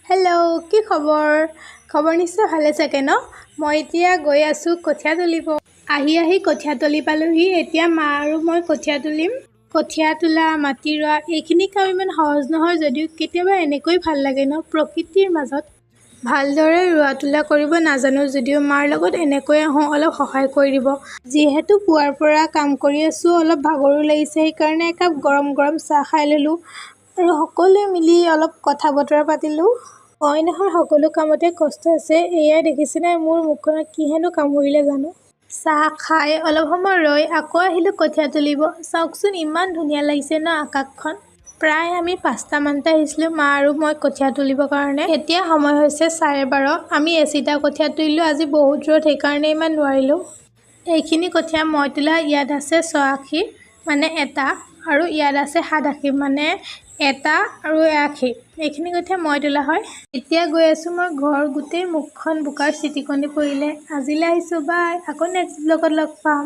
Hello' কি খবৰ নিশ্চয় ভালে চাগে ন। মই এতিয়া গৈ আছোঁ কঠীয়া তুলিব। আহি কঠীয়া তুলি পালোহি। এতিয়া মা আৰু মই কঠীয়া তুলিম। কঠীয়া তোলা, মাটি ৰোৱা এইখিনি কাম ইমান সহজ নহয় যদিও কেতিয়াবা এনেকৈ ভাল লাগে ন, প্ৰকৃতিৰ মাজত। ভালদৰে ৰোৱা তোলা কৰিব নাজানো যদিও মাৰ লগত এনেকৈ আহোঁ অলপ সহায় কৰি দিব। যিহেতু পুৱাৰ পৰা কাম কৰি আছোঁ, অলপ ভাগৰো লাগিছে, সেইকাৰণে একাপ গৰম গৰম চাহ খাই ল'লোঁ আৰু সকলোৱে মিলি অলপ কথা বতৰা পাতিলোঁ। কয় নহয় সকলো কামতে কষ্ট আছে। এয়া দেখিছেনে মোৰ মুখখনত কিহেনো কামুৰিলে জানো। চাহ খাই অলপ সময় ৰৈ আকৌ আহিলোঁ কঠীয়া তুলিব। চাওকচোন ইমান ধুনীয়া লাগিছে ন আকাশখন। প্ৰায় আমি 5টামানতে আহিছিলোঁ মা আৰু মই কঠীয়া তুলিবৰ কাৰণে। এতিয়া সময় হৈছে 12:30। আমি এচিটা কঠীয়া তুলিলোঁ। আজি বহুত ৰ'দ, সেইকাৰণে ইমান নোৱাৰিলোঁ। এইখিনি কঠীয়া মই তোলা। ইয়াত আছে 86 মানে এটা, আৰু ইয়াত আছে 87 মানে এটা আৰু 80। এইখিনি কঠীয়া মই তোলা হয়। এতিয়া গৈ আছোঁ মই ঘৰ। গোটেই মুখখন বোকাৰ ছিটিকনি পৰিলে। আজিলৈ আহিছোঁ, বাই। আকৌ নেক্সট ব্লগত লগ পাম।